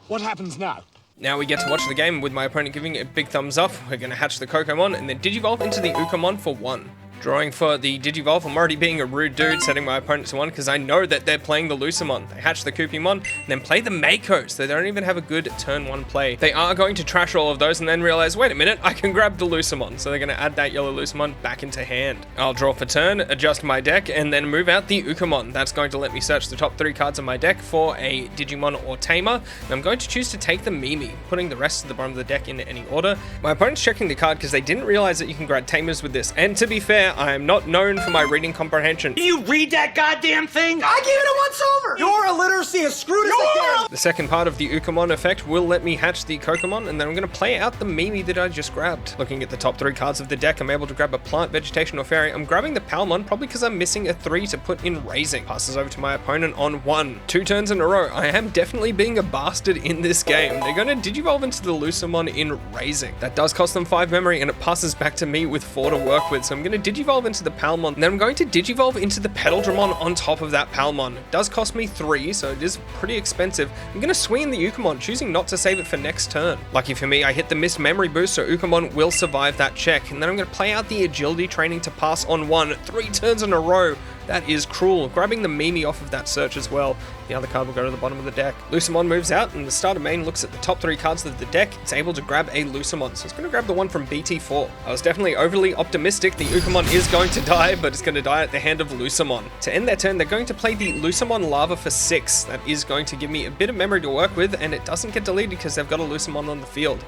What happens now? Now we get to watch the game with my opponent giving it a big thumbs up. We're going to hatch the Kokomon and then Digivolve into the Ukomon for 1. Drawing for the Digivolve, I'm already being a rude dude, setting my opponent to 1 because I know that they're playing the Lucemon. They hatch the Koopymon and then play the Mako, so they don't even have a good turn 1 play. They are going to trash all of those and then realize, wait a minute, I can grab the Lucemon. So they're going to add that yellow Lucemon back into hand. I'll draw for turn, adjust my deck, and then move out the Ukomon. That's going to let me search the top 3 cards of my deck for a Digimon or Tamer. And I'm going to choose to take the Mimi, putting the rest of the bottom of the deck in any order. My opponent's checking the card because they didn't realize that you can grab Tamers with this. And to be fair, I am not known for my reading comprehension. Can you read that goddamn thing? I gave it a once over! Your illiteracy has screwed us again! The second part of the Ukomon effect will let me hatch the Kokomon, and then I'm going to play out the Mimi that I just grabbed. Looking at the top 3 cards of the deck, I'm able to grab a Plant, Vegetation, or Fairy. I'm grabbing the Palmon, probably because I'm missing a 3 to put in Raising. Passes over to my opponent on 1. 2 turns in a row. I am definitely being a bastard in this game. They're going to Digivolve into the Lucemon in Raising. That does cost them 5 memory, and it passes back to me with 4 to work with, so I'm going to Digivolve into the Palmon. And then I'm going to Digivolve into the Petal-Dramon on top of that Palmon. It does cost me 3, so it is pretty expensive. I'm going to swing in the Ukomon, choosing not to save it for next turn. Lucky for me, I hit the missed memory boost, so Ukomon will survive that check. And then I'm going to play out the Agility training to pass on 1. 3 turns in a row. That is cruel. Grabbing the Mimi off of that search as well. The other card will go to the bottom of the deck. Lucemon moves out, and the starter main looks at the top 3 cards of the deck. It's able to grab a Lucemon, so it's going to grab the one from BT4. I was definitely overly optimistic. The Ukomon is going to die, but it's going to die at the hand of Lucemon. To end their turn, they're going to play the Lucemon Lava for 6. That is going to give me a bit of memory to work with, and it doesn't get deleted because they've got a Lucemon on the field.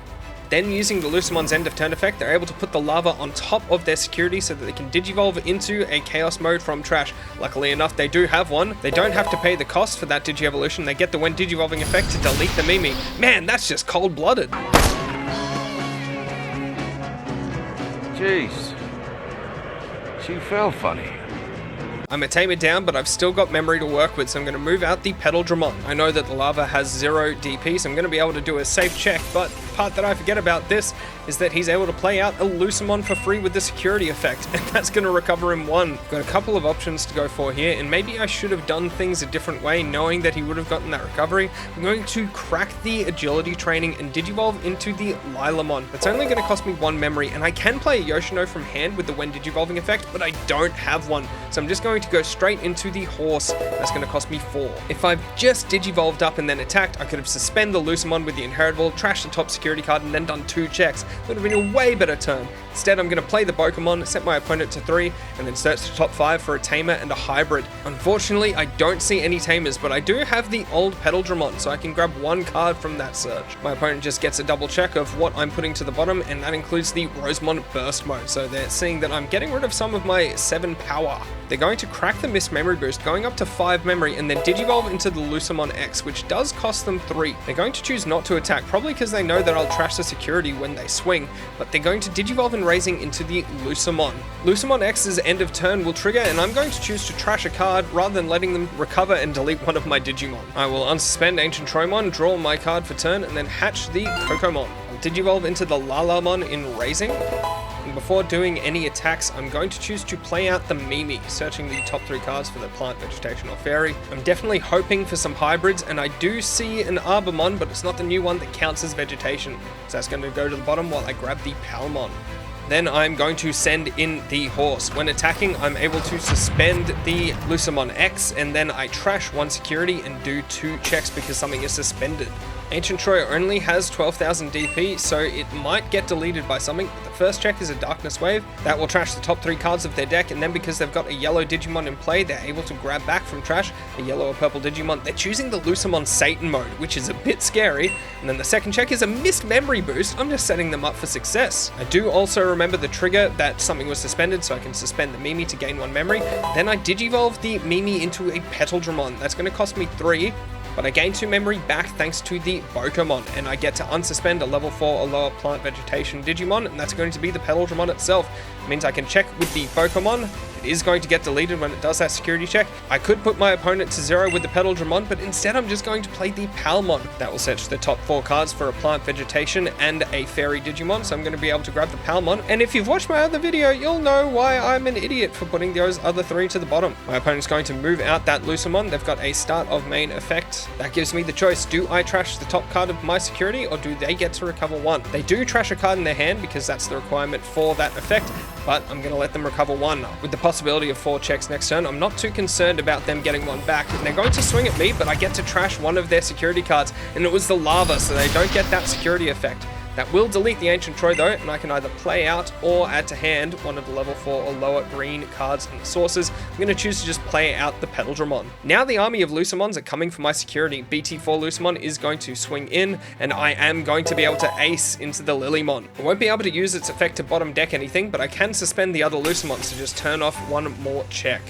Then using the Lucemon's end of turn effect, they're able to put the lava on top of their security so that they can Digivolve into a Chaos mode from trash. Luckily enough, they do have one. They don't have to pay the cost for that Digi-Evolution. They get the when Digivolving effect to delete the Mimi. Man, that's just cold-blooded. Jeez. She fell funny. I'm a Tamer down, but I've still got memory to work with, so I'm going to move out the Petal-Dramon. I know that the lava has 0 DP, so I'm going to be able to do a safe check, but the part that I forget about this is that he's able to play out a Lucemon for free with the security effect, and that's going to recover him 1. Got a couple of options to go for here, and maybe I should have done things a different way, knowing that he would have gotten that recovery. I'm going to crack the Agility training and Digivolve into the Lilamon. That's only going to cost me 1 memory, and I can play a Yoshino from hand with the when Digivolving effect, but I don't have one, so I'm just going to go straight into the Horse. That's going to cost me 4. If I've just Digivolved up and then attacked, I could have suspended the Lucemon with the Inheritable, trashed the top security card, and then done 2 checks. It would have been a way better turn. Instead, I'm going to play the Pokemon, set my opponent to 3, and then search the top 5 for a Tamer and a Hybrid. Unfortunately, I don't see any Tamers, but I do have the old Petal-Dramon, so I can grab 1 card from that search. My opponent just gets a double check of what I'm putting to the bottom, and that includes the Rosemon Burst mode, so they're seeing that I'm getting rid of some of my 7 power. They're going to crack the missed memory boost, going up to 5 memory, and then Digivolve into the Lucemon X, which does cost them 3. They're going to choose not to attack, probably because they know that I'll trash the security when they swing, but they're going to Digivolve and Raising into the Lucemon. Lucemon X's end of turn will trigger, and I'm going to choose to trash a card rather than letting them recover and delete one of my Digimon. I will unsuspend AncientTroymon, draw my card for turn, and then hatch the Kokomon. I'll Digivolve into the Lalamon in Raising. And before doing any attacks, I'm going to choose to play out the Mimi, searching the top 3 cards for the Plant, Vegetation, or Fairy. I'm definitely hoping for some hybrids, and I do see an Arbamon, but it's not the new one that counts as vegetation. So that's going to go to the bottom while I grab the Palmon. Then I'm going to send in the Horse. When attacking, I'm able to suspend the Lucemon X, and then I trash 1 security and do 2 checks because something is suspended. Ancient Troy only has 12,000 DP, so it might get deleted by something. The first check is a Darkness Wave. That will trash the top 3 cards of their deck, and then because they've got a yellow Digimon in play, they're able to grab back from trash a yellow or purple Digimon. They're choosing the Lucemon Satan mode, which is a bit scary. And then the second check is a missed memory boost. I'm just setting them up for success. I do also remember the trigger that something was suspended, so I can suspend the Mimi to gain 1 memory. Then I Digivolve the Mimi into a Petal-Dramon. That's going to cost me 3. But I gain 2 memory back thanks to the Pokemon, and I get to unsuspend a level 4 or lower Plant Vegetation Digimon, and that's going to be the Petal-Dramon itself. It means I can check with the Pokemon. It is going to get deleted when it does that security check. I could put my opponent to 0 with the Petal-Dramon, but instead I'm just going to play the Palmon. That will search the top 4 cards for a Plant Vegetation and a Fairy Digimon, so I'm going to be able to grab the Palmon. And if you've watched my other video, you'll know why I'm an idiot for putting those other 3 to the bottom. My opponent's going to move out that Lucemon. They've got a start of main effect effect. That gives me the choice. Do I trash the top card of my security, or do they get to recover one? They do trash a card in their hand because that's the requirement for that effect, but I'm going to let them recover one. With the possibility of 4 checks next turn, I'm not too concerned about them getting one back. And they're going to swing at me, but I get to trash one of their security cards, and it was the lava, so they don't get that security effect. That will delete the Ancient Troy though, and I can either play out or add to hand one of the level 4 or lower green cards and sources. I'm going to choose to just play out the Petal Dramon. Now the army of Lucemons are coming for my security. BT4 Lucemon is going to swing in, and I am going to be able to ace into the Lilymon. I won't be able to use its effect to bottom deck anything, but I can suspend the other Lucemons to just turn off one more check.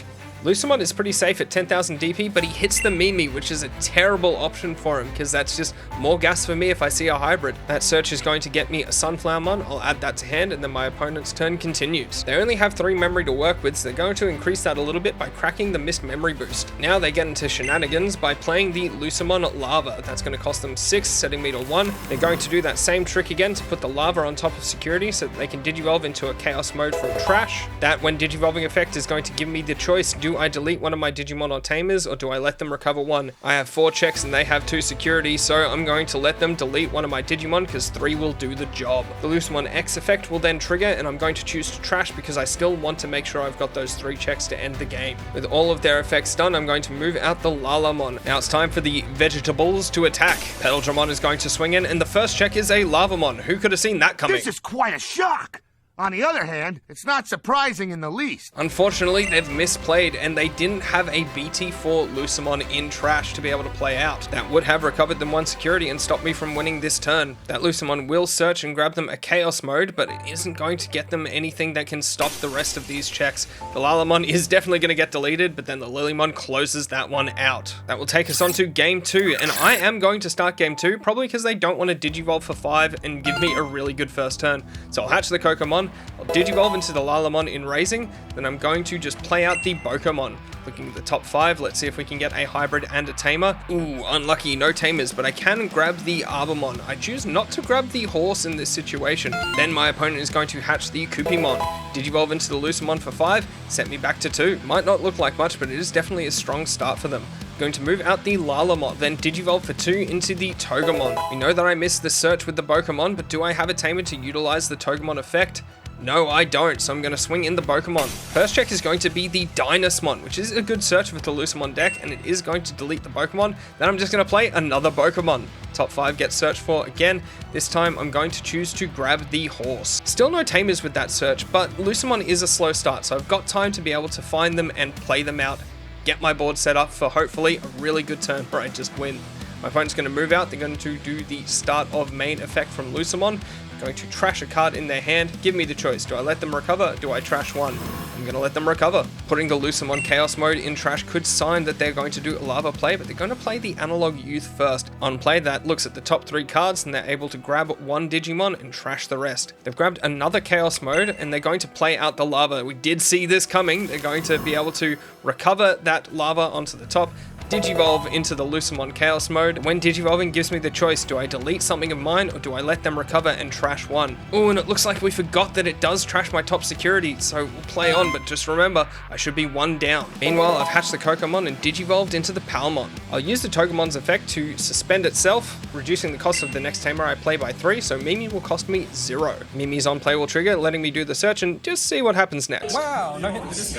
Lucemon is pretty safe at 10,000 DP, but he hits the Mimi, which is a terrible option for him because that's just more gas for me if I see a hybrid. That search is going to get me a Sunflowermon. I'll add that to hand, and then my opponent's turn continues. They only have 3 memory to work with, so they're going to increase that a little bit by cracking the missed memory boost. Now they get into shenanigans by playing the Lucemon Lava. That's going to cost them 6, setting me to 1. They're going to do that same trick again to put the lava on top of security so that they can Digivolve into a Chaos mode from trash. That when Digivolving effect is going to give me the choice, do I delete one of my Digimon or Tamers, or do I let them recover one? I have 4 checks and they have 2 security, so I'm going to let them delete one of my Digimon because 3 will do the job. The Lucemon X effect will then trigger, and I'm going to choose to trash because I still want to make sure I've got those 3 checks to end the game. With all of their effects done, I'm going to move out the Lalamon. Now it's time for the vegetables to attack. Petal Dramon is going to swing in, and the first check is a Lavamon. Who could have seen that coming? This is quite a shock! On the other hand, it's not surprising in the least. Unfortunately, they've misplayed, and they didn't have a BT4 Lucemon in trash to be able to play out. That would have recovered them 1 security and stopped me from winning this turn. That Lucemon will search and grab them a Chaos mode, but it isn't going to get them anything that can stop the rest of these checks. The Lalamon is definitely going to get deleted, but then the Lilymon closes that one out. That will take us on to Game 2, and I am going to start Game 2, probably because they don't want to Digivolve for 5 and give me a really good first turn. So I'll hatch the Kokomon, I'll Digivolve into the Lalamon in Raising, then I'm going to just play out the Bokomon. Looking at the top 5, let's see if we can get a hybrid and a tamer. Ooh, unlucky, no tamers, but I can grab the Arbomon. I choose not to grab the horse in this situation. Then my opponent is going to hatch the Koopimon. Digivolve into the Lucemon for 5, set me back to 2. Might not look like much, but it is definitely a strong start for them. Going to move out the Lalamon, then Digivolve for 2 into the Togemon. We know that I missed the search with the Bokomon, but do I have a tamer to utilize the Togemon effect? No, I don't, so I'm going to swing in the Bokomon. First check is going to be the Dynasmon, which is a good search with the Lucemon deck, and it is going to delete the Bokomon. Then I'm just going to play another Bokomon. Top 5 gets searched for again. This time I'm going to choose to grab the horse. Still no tamers with that search, but Lucemon is a slow start, so I've got time to be able to find them and play them out. Get my board set up for hopefully a really good turn where I just win. My opponent's going to move out. They're going to do the start of main effect from Lucemon. Going to trash a card in their hand. Give me the choice. Do I let them recover? Do I trash one? I'm going to let them recover. Putting the Lucemon Chaos mode in trash could sign that they're going to do a lava play, but they're going to play the Analog Youth first. On play, that looks at the top 3 cards, and they're able to grab 1 Digimon and trash the rest. They've grabbed another Chaos mode, and they're going to play out the lava. We did see this coming. They're going to be able to recover that lava onto the top, Digivolve into the Lucemon Chaos mode. When Digivolving gives me the choice, do I delete something of mine or do I let them recover and trash one? Oh, and it looks like we forgot that it does trash my top security, so we'll play on, but just remember, I should be 1 down. Meanwhile, I've hatched the Kokomon and Digivolved into the Palmon. I'll use the Togemon's effect to suspend itself, reducing the cost of the next tamer I play by 3, so Mimi will cost me 0. Mimi's on play will trigger, letting me do the search and just see what happens next. Wow, no hit this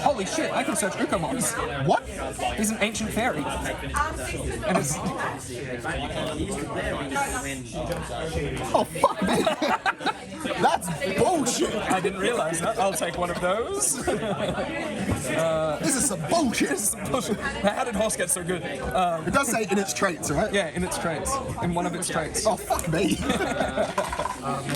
Holy shit, I can search Ukomons. What? He's an ancient fairy. And it's... Oh, fuck me! That's bullshit! I didn't realize that. I'll take one of those. This is some bullshit! How did horse get so good? It does say in its traits, right? Yeah, in its traits. In one of its traits. Oh, fuck me!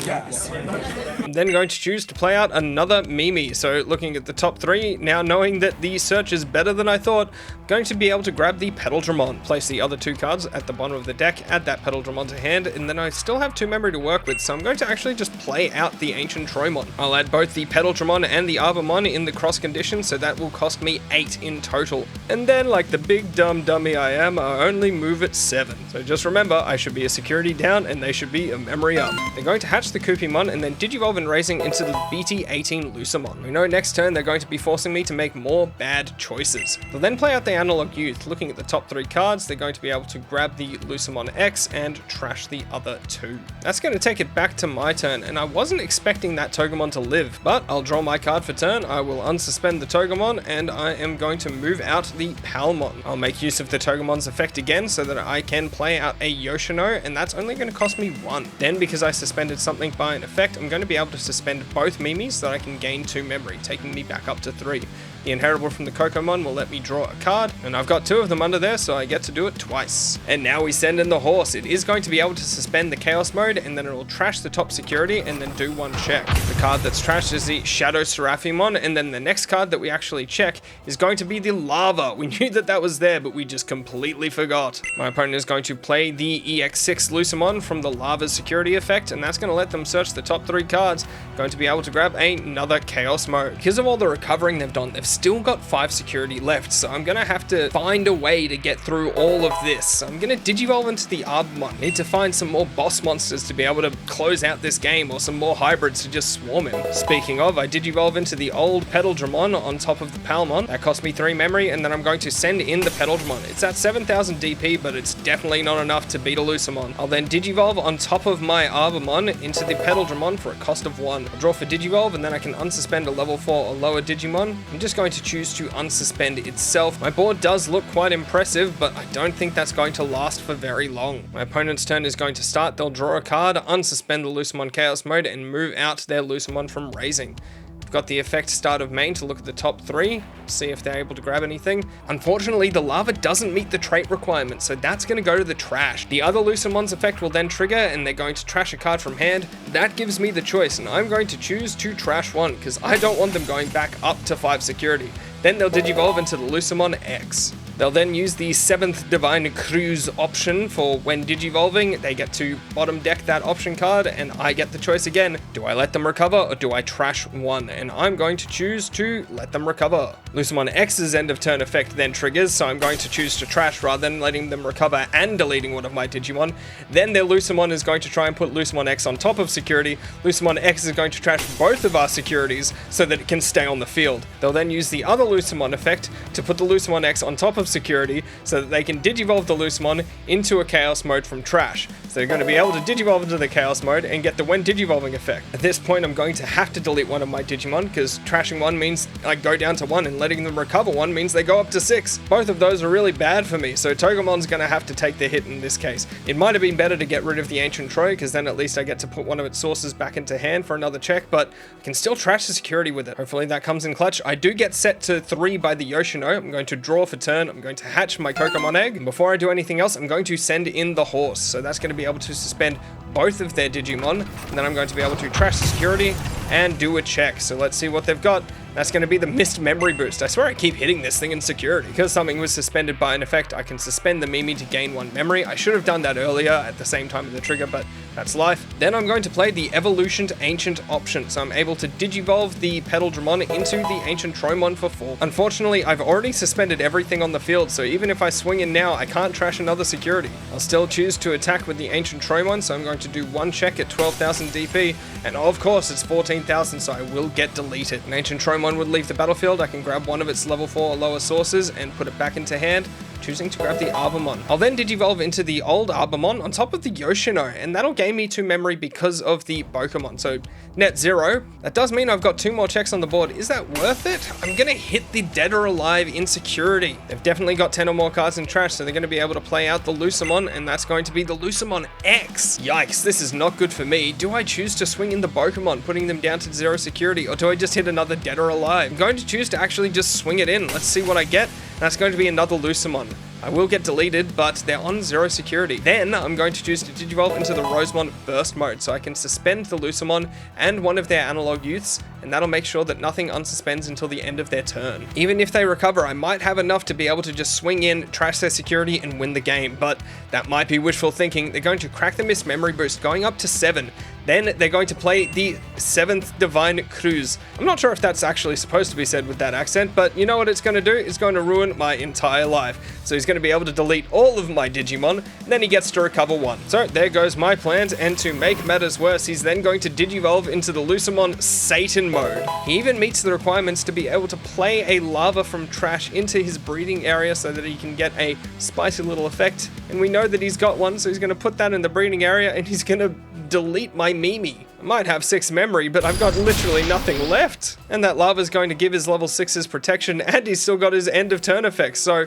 Yes. I'm then going to choose to play out another Mimi. So looking at the top 3, now knowing that the search is better than I thought, I'm going to be able to grab the Petal Dramon, place the other 2 cards at the bottom of the deck, add that Petal Dramon to hand, and then I still have 2 memory to work with, so I'm going to actually just play out the AncientTroymon. I'll add both the Petal Dramon and the Arbomon in the cross condition, so that that will cost me 8 in total. And then, like the big dumb dummy I am, I only move at 7. So just remember, I should be a security down and they should be a memory up. They're going to hatch the TheSqueakyMoose and then Digivolve and Raising into the BT18 Lucemon. We know next turn they're going to be forcing me to make more bad choices. They'll then play out the Analog Youth. Looking at the top 3 cards, they're going to be able to grab the Lucemon X and trash the other 2. That's going to take it back to my turn, and I wasn't expecting that Togemon to live, but I'll draw my card for turn, I will unsuspend the Togemon, and I am going to move out the Palmon. I'll make use of the Togemon's effect again so that I can play out a Yoshino, and that's only going to cost me 1. Then, because I suspended something by an effect, I'm going to be able to suspend both Mimis so that I can gain 2 memory, taking me back up to 3. The Inheritable from the Cocomon will let me draw a card, and I've got 2 of them under there, so I get to do it twice. And now we send in the horse. It is going to be able to suspend the Chaos Mode, and then it will trash the top security, and then do 1 check. The card that's trashed is the Shadow Seraphimon, and then the next card that we actually check is going to be the Lava. We knew that that was there, but we just completely forgot. My opponent is going to play the EX6 Lucemon from the Lava's security effect, and that's going to let them search the top 3 cards. Going to be able to grab another Chaos Mode. Because of all the recovering they've done, they've still got 5 security left, so I'm gonna have to find a way to get through all of this. I'm gonna Digivolve into the Arbamon. Need to find some more boss monsters to be able to close out this game, or some more hybrids to just swarm him. Speaking of, I Digivolve into the old Petal-Dramon on top of the Palmon. That cost me 3 memory, and then I'm going to send in the Petal-Dramon. It's at 7,000 DP, but it's definitely not enough to beat a Lucemon. I'll then Digivolve on top of my Arbamon into the Petal-Dramon for a cost of 1. I'll draw for Digivolve, and then I can unsuspend a level 4 or lower Digimon. I'm just going to choose to unsuspend itself. My board does look quite impressive, but I don't think that's going to last for very long. My opponent's turn is going to start. They'll draw a card, unsuspend the Lucemon Chaos Mode, and move out their Lucemon from Raising. I've got the effect Start of Main to look at the top 3, see if they're able to grab anything. Unfortunately, the Lava doesn't meet the trait requirement, so that's going to go to the trash. The other Lucemon's effect will then trigger, and they're going to trash a card from hand. That gives me the choice, and I'm going to choose to trash 1, because I don't want them going back up to 5 security. Then they'll Digivolve into the Lucemon X. They'll then use the 7th Divine Cruise option for when Digivolving. They get to bottom deck that option card, and I get the choice again. Do I let them recover, or do I trash 1? And I'm going to choose to let them recover. Lucemon X's end of turn effect then triggers, so I'm going to choose to trash rather than letting them recover and deleting one of my Digimon. Then their Lucemon is going to try and put Lucemon X on top of security. Lucemon X is going to trash both of our securities so that it can stay on the field. They'll then use the other Lucemon effect to put the Lucemon X on top of security so that they can Digivolve the Lucemon into a Chaos Mode from trash. So they're going to be able to Digivolve into the Chaos Mode and get the when Digivolving effect. At this point, I'm going to have to delete one of my Digimon, because trashing 1 means I go down to 1, and letting them recover 1 means they go up to 6. Both of those are really bad for me, so Togemon's going to have to take the hit in this case. It might have been better to get rid of the Ancient Troy, because then at least I get to put one of its sources back into hand for another check, but I can still trash the security with it. Hopefully that comes in clutch. I do get set to 3 by the Yoshino. I'm going to draw for turn. I'm going to hatch my Cocomon egg, and before I do anything else, I'm going to send in the horse. So that's going to be able to suspend both of their Digimon, and then I'm going to be able to trash the security and do a check. So let's see what they've got. That's going to be the missed memory boost. I swear I keep hitting this thing in security. Because something was suspended by an effect, I can suspend the Mimi to gain 1 memory. I should have done that earlier at the same time of the trigger, but that's life. Then I'm going to play the Evolution Ancient option, so I'm able to Digivolve the Petal-Dramon into the AncientTroymon for 4. Unfortunately, I've already suspended everything on the field, so even if I swing in now, I can't trash another security. I'll still choose to attack with the AncientTroymon, so I'm going to do 1 check at 12,000 DP, and of course it's 14,000, so I will get deleted. An AncientTroymon would leave the battlefield. I can grab one of its level 4 or lower sources and put it back into hand, choosing to grab the Arbamon. I'll then Digivolve into the old Arbamon on top of the Yoshino, and that'll gain me 2 memory because of the Pokemon, so net 0. That does mean I've got 2 more checks on the board. Is that worth it? I'm gonna hit the Dead or Alive in security. They've definitely got 10 or more cards in trash, so they're gonna be able to play out the Lucemon, and that's going to be the Lucemon X. Yikes, this is not good for me. Do I choose to swing in the Pokemon, putting them down to 0 security, or do I just hit another Dead or Alive? I'm going to choose to actually just swing it in. Let's see what I get. That's going to be another Lucemon. I will get deleted, but they're on 0 security. Then I'm going to choose to Digivolve into the Rosemon Burst mode, so I can suspend the Lucemon and one of their Analog Youths, and that'll make sure that nothing unsuspends until the end of their turn. Even if they recover, I might have enough to be able to just swing in, trash their security, and win the game, but that might be wishful thinking. They're going to crack the missed memory boost, going up to 7. Then they're going to play the 7th Divine Cruise. I'm not sure if that's actually supposed to be said with that accent, but you know what it's going to do? It's going to ruin my entire life. So he's going to be able to delete all of my Digimon, and then he gets to recover 1. So there goes my plans, and to make matters worse, he's then going to Digivolve into the Lucemon Satan mode. He even meets the requirements to be able to play a lava from trash into his breeding area so that he can get a spicy little effect. And we know that he's got one, so he's going to put that in the breeding area, and he's going to delete my Mimi. I might have 6 memory, but I've got literally nothing left. And that lava's going to give his level 6's protection, and he's still got his end of turn effects, so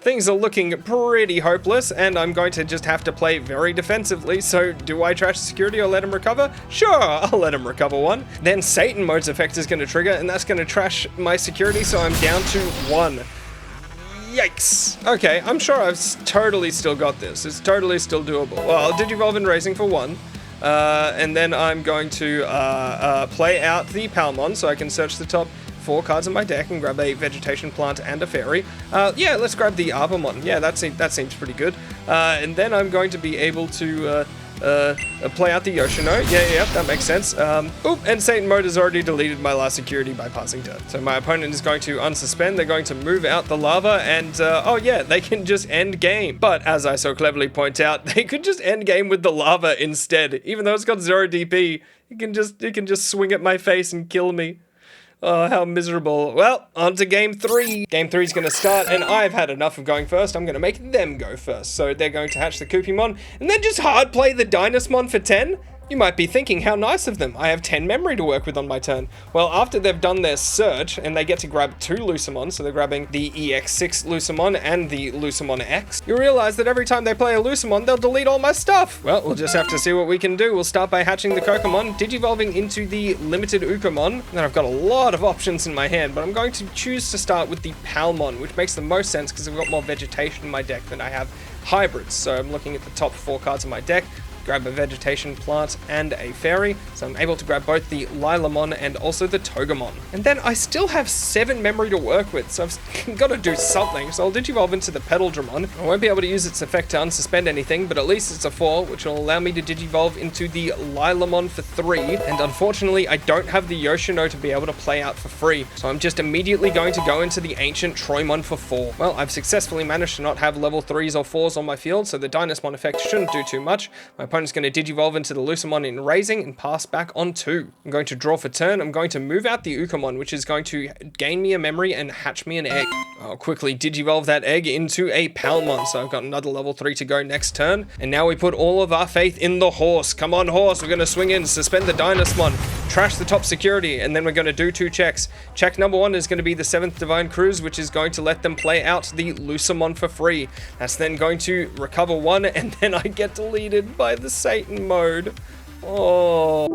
things are looking pretty hopeless, and I'm going to just have to play very defensively. So do I trash security or let him recover? Sure, I'll let him recover 1. Then Satan mode's effect is going to trigger, and that's going to trash my security, so I'm down to 1. Yikes. Okay, I'm sure I've totally still got this. It's totally still doable. Well, I'll Digivolve in Raising for 1. And then I'm going to play out the Palmon so I can search the top 4 cards in my deck and grab a Vegetation Plant and a Fairy. Yeah, let's grab the Arbamon. Yeah, that seems pretty good. And then I'm going to be able to play out the Yoshino. Yeah, that makes sense. Oop, and Satan mode has already deleted my last security by passing turn. So my opponent is going to unsuspend, they're going to move out the lava, and oh yeah, they can just end game. But as I so cleverly point out, they could just end game with the lava instead. Even though it's got 0 DP, it can just swing at my face and kill me. Oh, how miserable. Well, on to game 3. Game 3 is going to start, and I've had enough of going first. I'm going to make them go first. So they're going to hatch the Koopymon, and then just hard play the Dynasmon for 10? You might be thinking, how nice of them. I have 10 memory to work with on my turn. Well, after they've done their search, and they get to grab 2 Lucemon, so they're grabbing the EX6 Lucemon and the Lucemon X, you realize that every time they play a Lucemon, they'll delete all my stuff. Well, we'll just have to see what we can do. We'll start by hatching the Kokomon, Digivolving into the limited Ukomon, and then I've got a lot of options in my hand, but I'm going to choose to start with the Palmon, which makes the most sense because I've got more vegetation in my deck than I have hybrids. So I'm looking at the top 4 cards in my deck, grab a Vegetation Plant and a Fairy, so I'm able to grab both the Lilamon and also the Togemon. And then I still have 7 memory to work with, so I've got to do something, so I'll Digivolve into the Petal-Dramon. I won't be able to use its effect to unsuspend anything, but at least it's a 4, which will allow me to Digivolve into the Lilamon for 3, and unfortunately I don't have the Yoshino to be able to play out for free, so I'm just immediately going to go into the AncientTroymon for 4. Well, I've successfully managed to not have level 3s or 4s on my field, so the Dynasmon effect shouldn't do too much. My opponent's going to Digivolve into the Lucemon in Raising and pass back on 2. I'm going to draw for turn. I'm going to move out the Ukomon, which is going to gain me a memory and hatch me an egg. I'll quickly Digivolve that egg into a Palmon, so I've got another level 3 to go next turn. And now we put all of our faith in the horse. Come on, horse, we're going to swing in, suspend the Dynasmon, trash the top security, and then we're going to do 2 checks. Check number 1 is going to be the 7th Divine Cruise, which is going to let them play out the Lucemon for free. That's then going to recover 1, and then I get deleted by the Satan mode. Oh.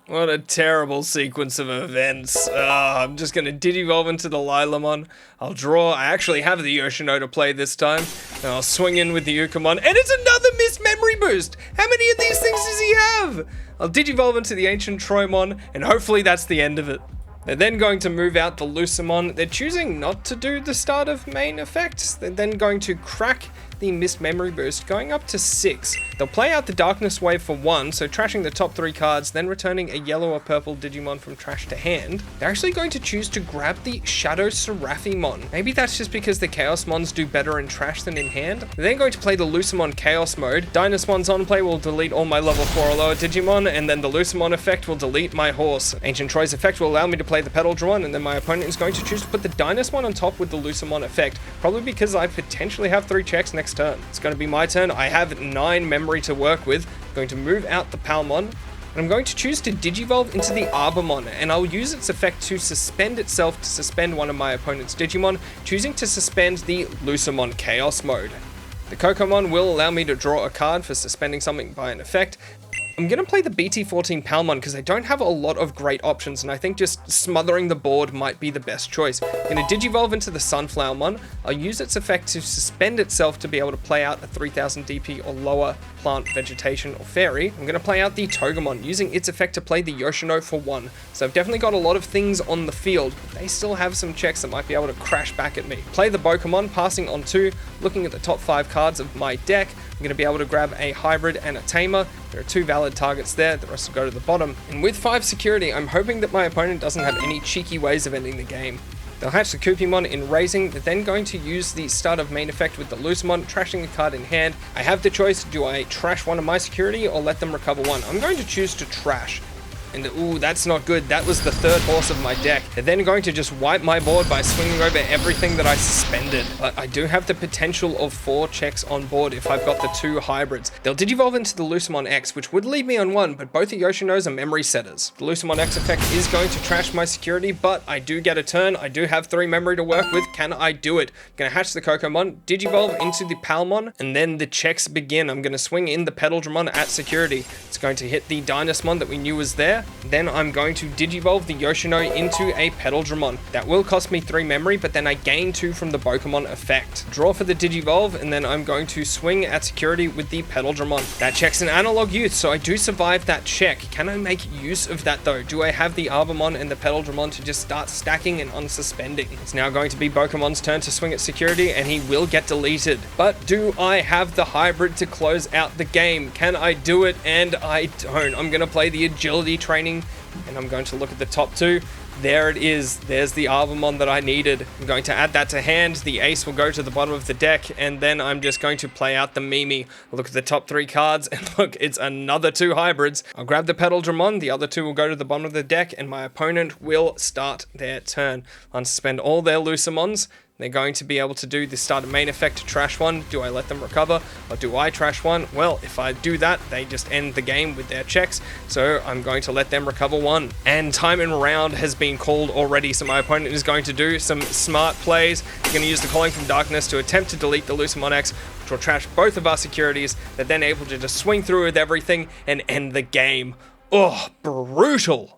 What a terrible sequence of events. I'm just going to Digivolve into the Lilamon. I'll draw. I actually have the Yoshino to play this time. And I'll swing in with the Ukomon. And it's another missed memory boost. How many of these things does he have? I'll Digivolve into the AncientTroymon, and hopefully that's the end of it. They're then going to move out the Lucemon. They're choosing not to do the start of main effects. They're then going to crack the missed memory boost, going up to 6. They'll play out the Darkness Wave for 1, so trashing the top 3 cards, then returning a yellow or purple Digimon from trash to hand. They're actually going to choose to grab the Shadow Seraphimon. Maybe that's just because the Chaos Mons do better in trash than in hand. They're then going to play the Lucemon Chaos mode. Dynasmon's on play will delete all my level 4 or lower Digimon, and then the Lucemon effect will delete my horse. Ancient Troy's effect will allow me to play the Petal-Dramon, and then my opponent is going to choose to put the Dynasmon on top with the Lucemon effect, probably because I potentially have 3 checks next turn. It's going to be my turn. I have 9 memory to work with. I'm going to move out the Palmon, and I'm going to choose to Digivolve into the Arbamon, and I'll use its effect to suspend itself to suspend one of my opponent's Digimon, choosing to suspend the Lucemon Chaos mode. The Kokomon will allow me to draw a card for suspending something by an effect. I'm going to play the BT14 Palmon because they don't have a lot of great options, and I think just smothering the board might be the best choice. I'm going to Digivolve into the Sunflowermon. I'll use its effect to suspend itself to be able to play out a 3000 DP or lower plant, vegetation, or fairy, I'm going to play out the Togemon, using its effect to play the Yoshino for 1. So I've definitely got a lot of things on the field, but they still have some checks that might be able to crash back at me. Play the Pokemon, passing on 2, looking at the top 5 cards of my deck. I'm going to be able to grab a hybrid and a tamer. There are 2 valid targets there, the rest will go to the bottom. And with 5 security, I'm hoping that my opponent doesn't have any cheeky ways of ending the game. They'll hatch the Lucemon in raising, they're then going to use the start of main effect with the Lucemon, trashing a card in hand. I have the choice, do I trash one of my security or let them recover one? I'm going to choose to trash. And ooh, that's not good. That was the 3rd horse of my deck. They're then going to just wipe my board by swinging over everything that I suspended. But I do have the potential of 4 checks on board if I've got the 2 hybrids. They'll digivolve into the Lucemon X, which would leave me on 1, but both the Yoshinos are memory setters. The Lucemon X effect is going to trash my security, but I do get a turn. I do have 3 memory to work with. Can I do it? I'm going to hatch the Cocomon, digivolve into the Palmon, and then the checks begin. I'm going to swing in the Petal-Dramon at security. It's going to hit the Dynasmon that we knew was there. Then I'm going to digivolve the Yoshino into a Petal-Dramon. That will cost me 3 memory, but then I gain 2 from the Pokemon effect. Draw for the digivolve, and then I'm going to swing at security with the Petal-Dramon. That checks an Analog Youth, so I do survive that check. Can I make use of that though? Do I have the Arbamon and the Petal-Dramon to just start stacking and unsuspending? It's now going to be Pokemon's turn to swing at security, and he will get deleted. But do I have the hybrid to close out the game? Can I do it? And I don't. I'm going to play the agility training, and I'm going to look at the top 2. There it is. There's the Arbamon that I needed. I'm going to add that to hand. The ace will go to the bottom of the deck, and then I'm just going to play out the Mimi. Look at the top 3 cards, and look, it's another 2 hybrids. I'll grab the Petal-Dramon. The other 2 will go to the bottom of the deck, and my opponent will start their turn. Unsuspend all their Lucemons. They're going to be able to do the start of main effect to trash one. Do I let them recover, or do I trash one? Well, if I do that, they just end the game with their checks, so I'm going to let them recover 1. And time and round has been called already, so my opponent is going to do some smart plays. He's going to use the Calling from Darkness to attempt to delete the Lucemon X, which will trash both of our securities. They're then able to just swing through with everything and end the game. Oh, brutal!